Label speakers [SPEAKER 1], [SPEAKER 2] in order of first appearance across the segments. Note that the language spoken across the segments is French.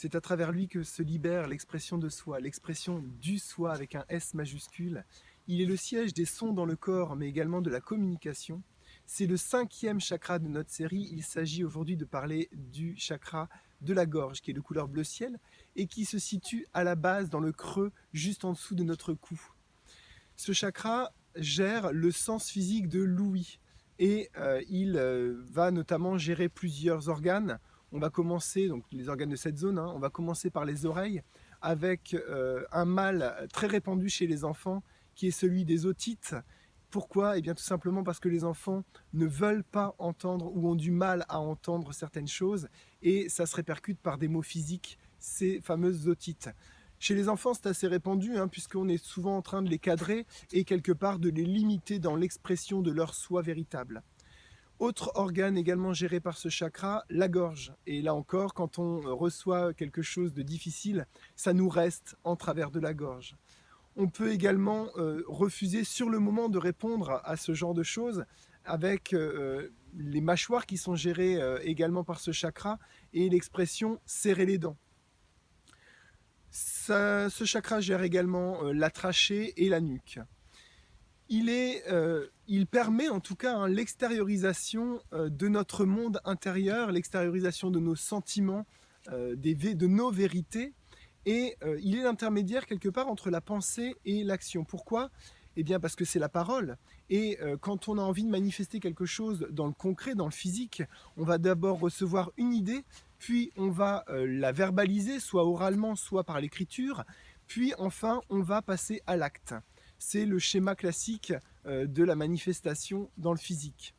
[SPEAKER 1] C'est à travers lui que se libère l'expression de soi, l'expression du soi avec un S majuscule. Il est le siège des sons dans le corps, mais également de la communication. C'est le 5e chakra de notre série. Il s'agit aujourd'hui de parler du chakra de la gorge, qui est de couleur bleu ciel, et qui se situe à la base, dans le creux, juste en dessous de notre cou. Ce chakra gère le sens physique de l'ouïe, et il va notamment gérer plusieurs organes. On va commencer, donc les organes de cette zone, on va commencer par les oreilles, avec un mal très répandu chez les enfants, qui est celui des otites. Pourquoi? Eh bien tout simplement parce que les enfants ne veulent pas entendre ou ont du mal à entendre certaines choses, et ça se répercute par des mots physiques, ces fameuses otites. Chez les enfants, c'est assez répandu, puisqu'on est souvent en train de les cadrer et quelque part de les limiter dans l'expression de leur soi véritable. Autre organe également géré par ce chakra, la gorge. Et là encore, quand on reçoit quelque chose de difficile, ça nous reste en travers de la gorge. On peut également refuser sur le moment de répondre à ce genre de choses avec les mâchoires qui sont gérées également par ce chakra et l'expression « serrer les dents ». Ce chakra gère également la trachée et la nuque. Il permet en tout cas l'extériorisation de notre monde intérieur, l'extériorisation de nos sentiments, de nos vérités, et il est l'intermédiaire quelque part entre la pensée et l'action. Pourquoi? Eh bien parce que c'est la parole, et quand on a envie de manifester quelque chose dans le concret, dans le physique, on va d'abord recevoir une idée, puis on va la verbaliser, soit oralement, soit par l'écriture, puis enfin on va passer à l'acte. C'est le schéma classique de la manifestation dans le physique.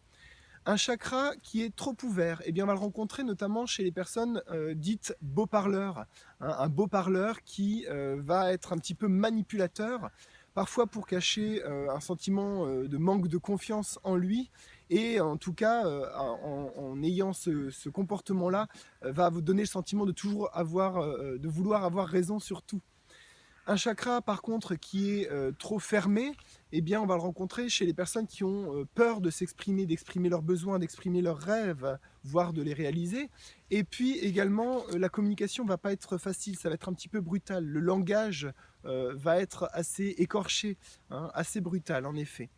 [SPEAKER 1] Un chakra qui est trop ouvert, eh bien on va le rencontrer notamment chez les personnes dites beau parleurs. Un beau parleur qui va être un petit peu manipulateur, parfois pour cacher un sentiment de manque de confiance en lui, et en tout cas en ayant ce comportement-là, va vous donner le sentiment de toujours de vouloir avoir raison sur tout. Un chakra par contre qui est trop fermé, eh bien on va le rencontrer chez les personnes qui ont peur de s'exprimer, d'exprimer leurs besoins, d'exprimer leurs rêves, voire de les réaliser. Et puis également la communication ne va pas être facile, ça va être un petit peu brutal. Le langage va être assez écorché, assez brutal en effet.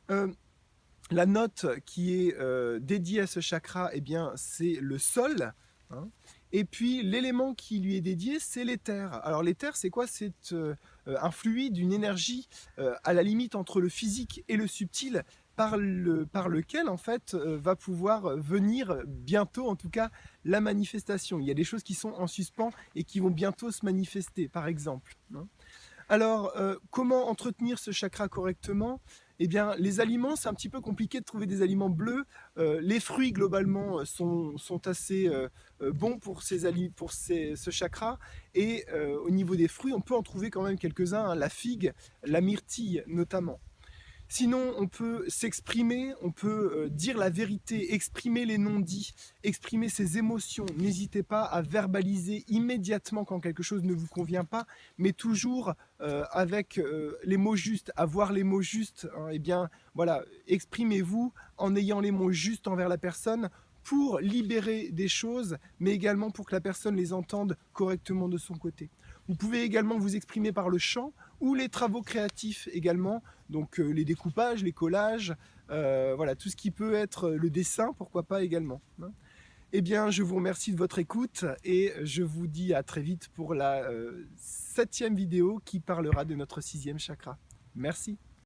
[SPEAKER 1] La note qui est dédiée à ce chakra, eh bien c'est le sol. Et puis l'élément qui lui est dédié, c'est l'éther. Alors l'éther, c'est quoi? C'est un fluide, une énergie à la limite entre le physique et le subtil, par lequel en fait va pouvoir venir bientôt, en tout cas, la manifestation. Il y a des choses qui sont en suspens et qui vont bientôt se manifester, par exemple. Alors, comment entretenir ce chakra correctement? Eh bien, les aliments, c'est un petit peu compliqué de trouver des aliments bleus. Les fruits, globalement, sont assez bons pour ce chakra. Et au niveau des fruits, on peut en trouver quand même quelques-uns, la figue, la myrtille notamment. Sinon, on peut s'exprimer, on peut dire la vérité, exprimer les non-dits, exprimer ses émotions. N'hésitez pas à verbaliser immédiatement quand quelque chose ne vous convient pas, mais toujours avec les mots justes, avoir les mots justes. Eh bien, voilà, exprimez-vous en ayant les mots justes envers la personne pour libérer des choses, mais également pour que la personne les entende correctement de son côté. Vous pouvez également vous exprimer par le chant ou les travaux créatifs également, donc les découpages, les collages, voilà, tout ce qui peut être le dessin, pourquoi pas également. Eh bien, je vous remercie de votre écoute et je vous dis à très vite pour la 7e vidéo qui parlera de notre 6e chakra. Merci.